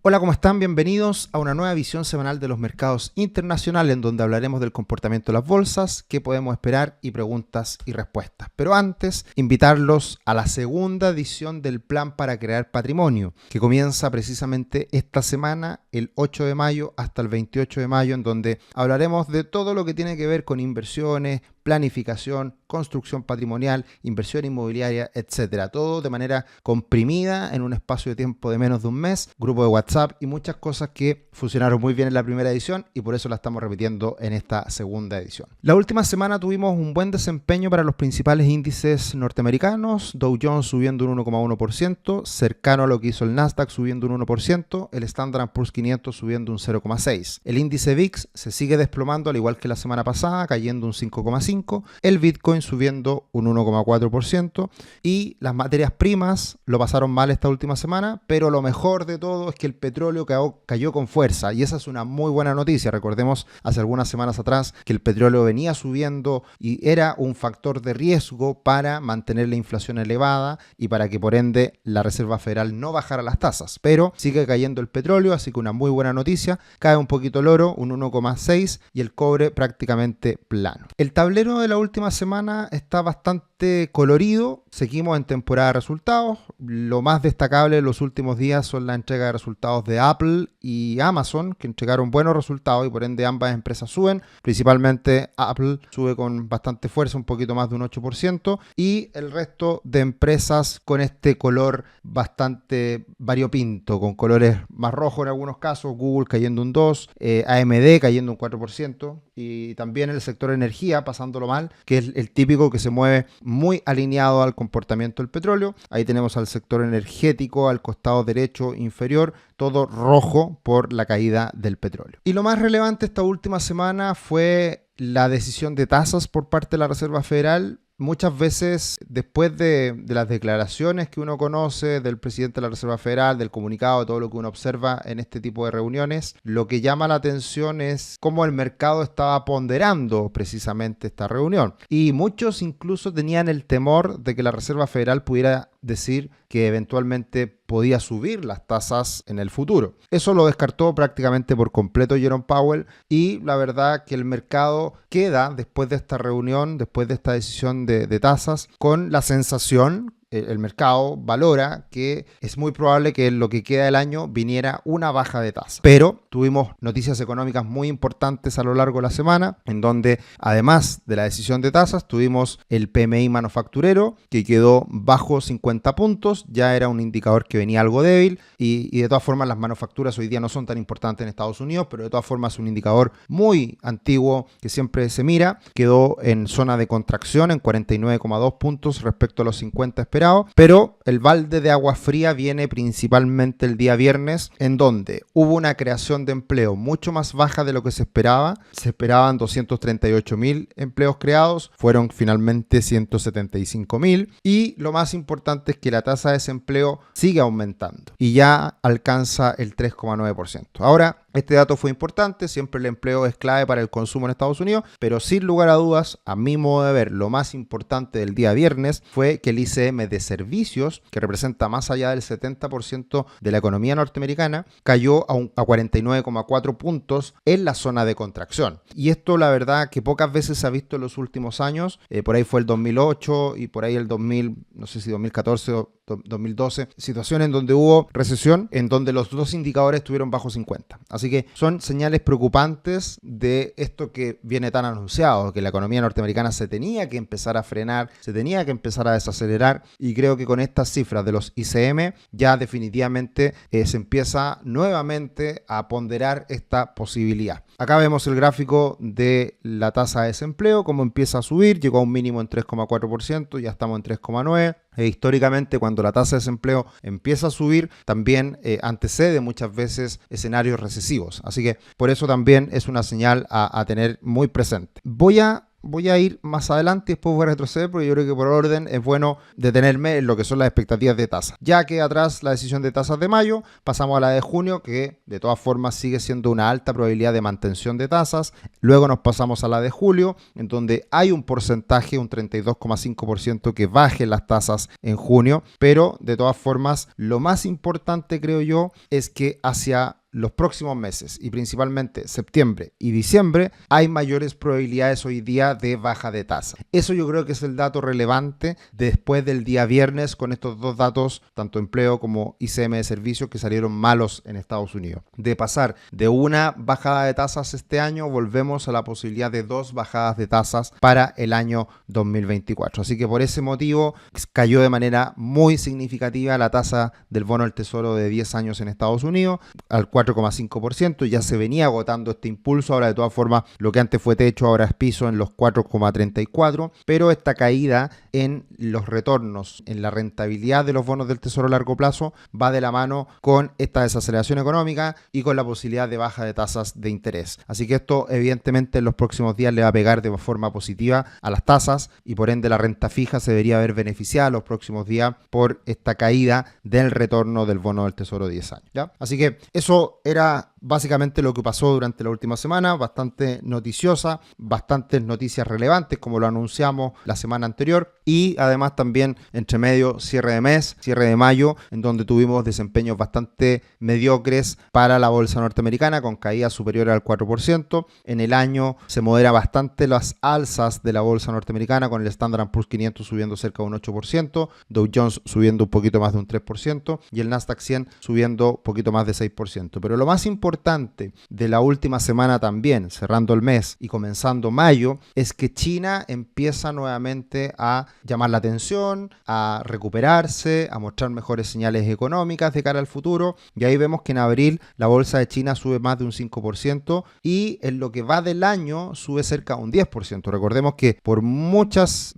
Hola, ¿cómo están? Bienvenidos a una nueva visión semanal de los mercados internacionales en donde hablaremos del comportamiento de las bolsas, qué podemos esperar y preguntas y respuestas. Pero antes, invitarlos a la segunda edición del Plan para Crear Patrimonio, que comienza precisamente esta semana, el 8 de mayo hasta el 28 de mayo, en donde hablaremos de todo lo que tiene que ver con inversiones, planificación, construcción patrimonial, inversión inmobiliaria, etcétera. Todo de manera comprimida en un espacio de tiempo de menos de un mes, grupo de WhatsApp y muchas cosas que funcionaron muy bien en la primera edición y por eso la estamos repitiendo en esta segunda edición. La última semana tuvimos un buen desempeño para los principales índices norteamericanos, Dow Jones subiendo un 1,1%, cercano a lo que hizo el Nasdaq subiendo un 1%, el Standard & Poor's 500 subiendo un 0,6%. El índice VIX se sigue desplomando al igual que la semana pasada, cayendo un 5,5%. El Bitcoin subiendo un 1,4% y las materias primas lo pasaron mal esta última semana, pero lo mejor de todo es que el petróleo cayó con fuerza y esa es una muy buena noticia. Recordemos hace algunas semanas atrás que el petróleo venía subiendo y era un factor de riesgo para mantener la inflación elevada y para que por ende la Reserva Federal no bajara las tasas, pero sigue cayendo el petróleo, así que una muy buena noticia. Cae un poquito el oro, un 1,6% y el cobre prácticamente plano. El tablero de la última semana está bastante colorido. Seguimos en temporada de resultados. Lo más destacable de los últimos días son la entrega de resultados de Apple y Amazon, que entregaron buenos resultados y por ende ambas empresas suben. Principalmente Apple sube con bastante fuerza, un poquito más de un 8%, y el resto de empresas con este color bastante variopinto, con colores más rojos en algunos casos, Google cayendo un 2%, AMD cayendo un 4%, y también el sector energía pasándolo mal, que es el típico que se mueve muy alineado al comportamiento del petróleo. Ahí tenemos al sector energético al costado derecho inferior, todo rojo por la caída del petróleo. Y lo más relevante esta última semana fue la decisión de tasas por parte de la Reserva Federal. Muchas veces, después de las declaraciones que uno conoce del presidente de la Reserva Federal, del comunicado, de todo lo que uno observa en este tipo de reuniones, lo que llama la atención es cómo el mercado estaba ponderando precisamente esta reunión. Y muchos incluso tenían el temor de que la Reserva Federal pudiera decir que eventualmente podía subir las tasas en el futuro. Eso lo descartó prácticamente por completo Jerome Powell y la verdad que el mercado queda después de esta reunión, después de esta decisión de tasas, con la sensación, el mercado valora que es muy probable que en lo que queda del año viniera una baja de tasa. Pero tuvimos noticias económicas muy importantes a lo largo de la semana, en donde además de la decisión de tasas, tuvimos el PMI manufacturero, que quedó bajo 50 puntos, ya era un indicador que venía algo débil, y de todas formas las manufacturas hoy día no son tan importantes en Estados Unidos, pero de todas formas es un indicador muy antiguo que siempre se mira. Quedó en zona de contracción en 49,2 puntos respecto a los 50 esperados. Pero el balde de agua fría viene principalmente el día viernes, en donde hubo una creación de empleo mucho más baja de lo que se esperaba. Se esperaban 238.000 empleos creados, fueron finalmente 175.000, y lo más importante es que la tasa de desempleo sigue aumentando y ya alcanza el 3,9%. Ahora, este dato fue importante, siempre el empleo es clave para el consumo en Estados Unidos, pero sin lugar a dudas, a mi modo de ver, lo más importante del día viernes fue que el ICM de servicios, que representa más allá del 70% de la economía norteamericana, cayó a 49,4 puntos en la zona de contracción. Y esto la verdad que pocas veces se ha visto en los últimos años, por ahí fue el 2008 y por ahí el 2000, no sé si 2014 o 2012, situaciones en donde hubo recesión, en donde los dos indicadores estuvieron bajo 50. Así que son señales preocupantes de esto que viene tan anunciado, que la economía norteamericana se tenía que empezar a frenar, se tenía que empezar a desacelerar, y creo que con estas cifras de los ICM ya definitivamente se empieza nuevamente a ponderar esta posibilidad. Acá vemos el gráfico de la tasa de desempleo, cómo empieza a subir, llegó a un mínimo en 3,4%, ya estamos en 3,9%. Históricamente, cuando la tasa de desempleo empieza a subir, también antecede muchas veces escenarios recesivos. Así que por eso también es una señal a tener muy presente. Voy a voy a ir más adelante y después voy a retroceder porque yo creo que por orden es bueno detenerme en lo que son las expectativas de tasas. Ya que atrás la decisión de tasas de mayo, pasamos a la de junio, que de todas formas sigue siendo una alta probabilidad de mantención de tasas. Luego nos pasamos a la de julio, en donde hay un porcentaje, un 32,5% que baje las tasas en junio, pero de todas formas lo más importante, creo yo, es que hacia los próximos meses y principalmente septiembre y diciembre hay mayores probabilidades hoy día de baja de tasa. Eso yo creo que es el dato relevante después del día viernes con estos dos datos, tanto empleo como ICM de servicios, que salieron malos en Estados Unidos. De pasar de una bajada de tasas este año, volvemos a la posibilidad de dos bajadas de tasas para el año 2024. Así que por ese motivo cayó de manera muy significativa la tasa del bono del tesoro de 10 años en Estados Unidos al 4,5%, ya se venía agotando este impulso. Ahora, de todas formas, lo que antes fue techo ahora es piso en los 4,34%, pero esta caída en los retornos, en la rentabilidad de los bonos del tesoro a largo plazo, va de la mano con esta desaceleración económica y con la posibilidad de baja de tasas de interés. Así que esto evidentemente en los próximos días le va a pegar de forma positiva a las tasas y por ende la renta fija se debería ver beneficiada los próximos días por esta caída del retorno del bono del tesoro de 10 años, ¿ya? Así que eso era básicamente lo que pasó durante la última semana, bastante noticiosa, bastantes noticias relevantes como lo anunciamos la semana anterior y además también entre medio cierre de mes, cierre de mayo, en donde tuvimos desempeños bastante mediocres para la bolsa norteamericana con caídas superiores al 4%. En el año se modera bastante las alzas de la bolsa norteamericana con el Standard & Poor's 500 subiendo cerca de un 8%, Dow Jones subiendo un poquito más de un 3% y el Nasdaq 100 subiendo un poquito más de 6%. Pero lo más importante de la última semana también, cerrando el mes y comenzando mayo, es que China empieza nuevamente a llamar la atención, a recuperarse, a mostrar mejores señales económicas de cara al futuro. Y ahí vemos que en abril la bolsa de China sube más de un 5% y en lo que va del año sube cerca de un 10%. Recordemos que por muchos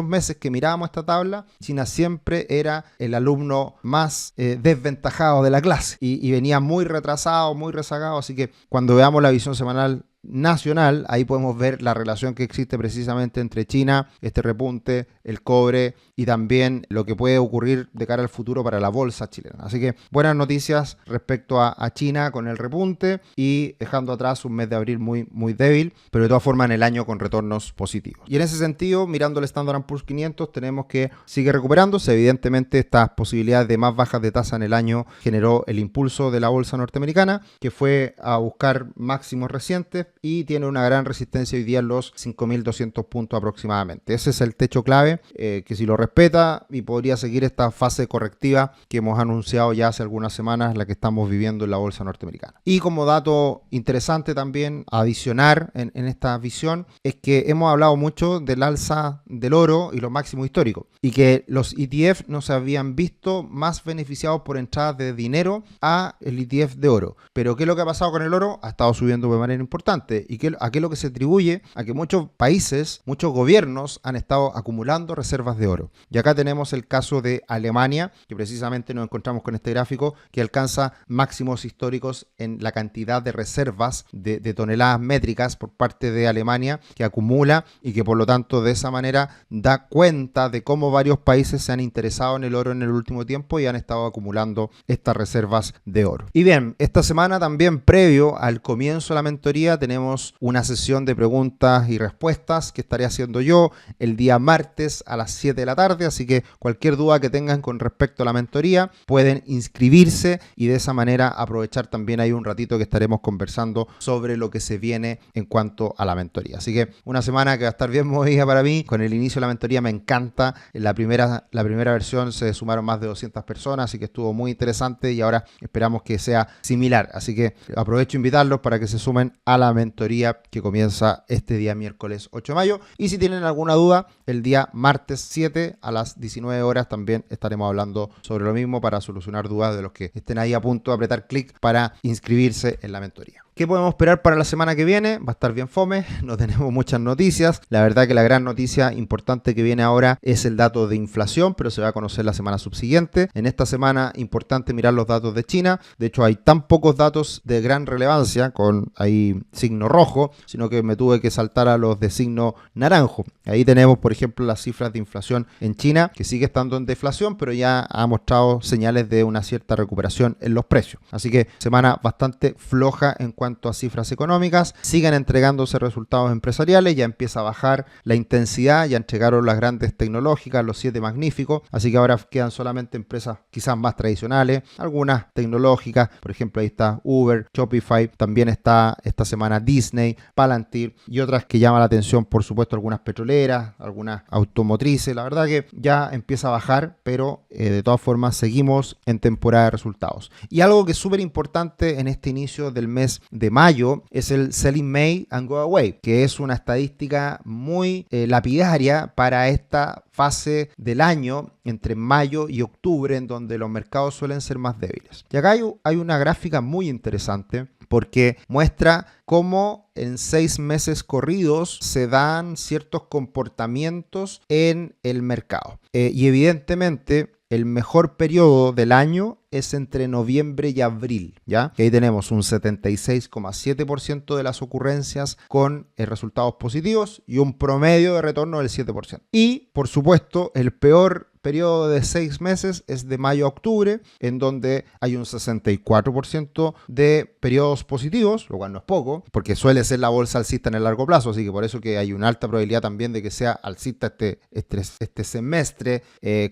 meses que mirábamos esta tabla, China siempre era el alumno más desventajado de la clase y venía muy retrasado, muy rezagado, así que cuando veamos la visión semanal nacional, ahí podemos ver la relación que existe precisamente entre China, este repunte, el cobre y también lo que puede ocurrir de cara al futuro para la bolsa chilena. Así que buenas noticias respecto a China con el repunte y dejando atrás un mes de abril muy, muy débil, pero de todas formas en el año con retornos positivos. Y en ese sentido, mirando el Standard & Poor's 500, tenemos que sigue recuperándose. Evidentemente, estas posibilidades de más bajas de tasa en el año generó el impulso de la bolsa norteamericana, que fue a buscar máximos recientes y tiene una gran resistencia hoy día en los 5.200 puntos aproximadamente. Ese es el techo clave que si lo respeta y podría seguir esta fase correctiva que hemos anunciado ya hace algunas semanas, la que estamos viviendo en la bolsa norteamericana. Y como dato interesante también a adicionar en esta visión es que hemos hablado mucho del alza del oro y los máximos históricos y que los ETF no se habían visto más beneficiados por entradas de dinero a el ETF de oro. Pero ¿qué es lo que ha pasado con el oro? Ha estado subiendo de manera importante. ¿Y a qué es lo que se atribuye? A que muchos países, muchos gobiernos han estado acumulando reservas de oro. Y acá tenemos el caso de Alemania, que precisamente nos encontramos con este gráfico que alcanza máximos históricos en la cantidad de reservas de toneladas métricas por parte de Alemania que acumula y que por lo tanto de esa manera da cuenta de cómo varios países se han interesado en el oro en el último tiempo y han estado acumulando estas reservas de oro. Y bien, esta semana también previo al comienzo de la mentoría tenemos una sesión de preguntas y respuestas que estaré haciendo yo el día martes a las 7 de la tarde, así que cualquier duda que tengan con respecto a la mentoría pueden inscribirse y de esa manera aprovechar también ahí un ratito que estaremos conversando sobre lo que se viene en cuanto a la mentoría. Así que una semana que va a estar bien movida para mí. Con el inicio de la mentoría me encanta. En la primera versión se sumaron más de 200 personas, así que estuvo muy interesante y ahora esperamos que sea similar. Así que aprovecho a invitarlos para que se sumen a la mentoría que comienza este día miércoles 8 de mayo. Y si tienen alguna duda, el día martes 7 a las 19 horas también estaremos hablando sobre lo mismo para solucionar dudas de los que estén ahí a punto de apretar clic para inscribirse en la mentoría. ¿Qué podemos esperar para la semana que viene? Va a estar bien fome, no tenemos muchas noticias. La verdad que la gran noticia importante que viene ahora es el dato de inflación, pero se va a conocer la semana subsiguiente. En esta semana importante mirar los datos de China. De hecho, hay tan pocos datos de gran relevancia con ahí signo rojo, sino que me tuve que saltar a los de signo naranjo. Ahí tenemos, por ejemplo, las cifras de inflación en China, que sigue estando en deflación, pero ya ha mostrado señales de una cierta recuperación en los precios. Así que semana bastante floja en cuanto a cifras económicas. Siguen entregándose resultados empresariales, ya empieza a bajar la intensidad, ya entregaron las grandes tecnológicas, los 7 magníficos, así que ahora quedan solamente empresas quizás más tradicionales, algunas tecnológicas, por ejemplo ahí está Uber, Shopify, también está esta semana Disney, Palantir y otras que llaman la atención, por supuesto algunas petroleras, algunas automotrices. La verdad que ya empieza a bajar, pero de todas formas seguimos en temporada de resultados. Y algo que es súper importante en este inicio del mes de mayo es el Sell in May and Go Away, que es una estadística muy lapidaria para esta fase del año entre mayo y octubre, en donde los mercados suelen ser más débiles. Y acá hay una gráfica muy interesante porque muestra cómo en 6 meses corridos se dan ciertos comportamientos en el mercado. Y evidentemente el mejor periodo del año es entre noviembre y abril, ¿ya? Que ahí tenemos un 76,7% de las ocurrencias con resultados positivos y un promedio de retorno del 7%. Y, por supuesto, el peor periodo de 6 meses es de mayo a octubre, en donde hay un 64% de periodos positivos, lo cual no es poco, porque suele ser la bolsa alcista en el largo plazo, así que por eso que hay una alta probabilidad también de que sea alcista este semestre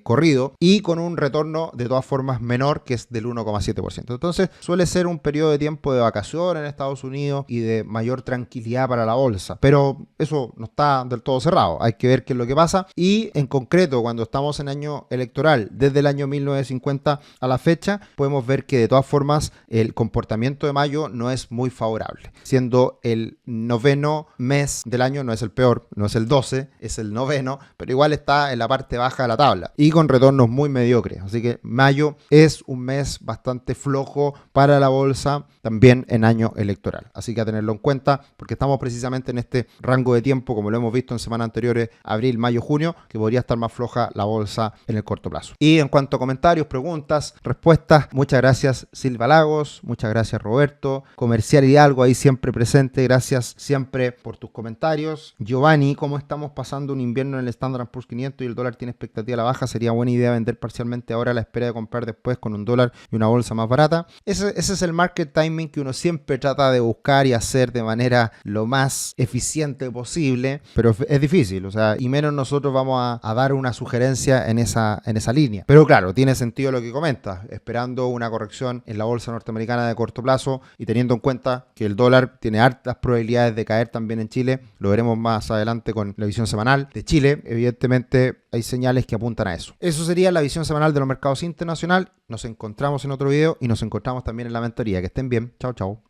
corrido, y con un retorno de todas formas menor, que es del 1,7%. Entonces suele ser un periodo de tiempo de vacación en Estados Unidos y de mayor tranquilidad para la bolsa, pero eso no está del todo cerrado, hay que ver qué es lo que pasa. Y en concreto, cuando estamos en año electoral, desde el año 1950 a la fecha, podemos ver que de todas formas el comportamiento de mayo no es muy favorable, siendo el noveno mes del año, no es el peor, no es el 12, es el noveno, pero igual está en la parte baja de la tabla y con retornos muy mediocres. Así que mayo es un mes bastante flojo para la bolsa, también en año electoral. Así que a tenerlo en cuenta, porque estamos precisamente en este rango de tiempo, como lo hemos visto en semanas anteriores, abril, mayo, junio, que podría estar más floja la bolsa en el corto plazo. Y en cuanto a comentarios, preguntas, respuestas, muchas gracias Silva Lagos, muchas gracias Roberto, Comercial Hidalgo ahí siempre presente, gracias siempre por tus comentarios. Giovanni, ¿cómo estamos pasando un invierno en el Standard & Poor's 500 y el dólar tiene expectativa a la baja? ¿Sería buena idea vender parcialmente ahora a la espera de comprar después con un dólar y una bolsa más barata? Ese es el market timing que uno siempre trata de buscar y hacer de manera lo más eficiente posible, pero es difícil, o sea, y menos nosotros vamos a dar una sugerencia en esa línea. Pero claro, tiene sentido lo que comentas, esperando una corrección en la bolsa norteamericana de corto plazo y teniendo en cuenta que el dólar tiene altas probabilidades de caer también en Chile. Lo veremos más adelante con la visión semanal de Chile. Evidentemente hay señales que apuntan a eso. Eso sería la visión semanal de los mercados internacionales. Nos encontramos en otro video y nos encontramos también en la mentoría. Que estén bien. Chao, chao.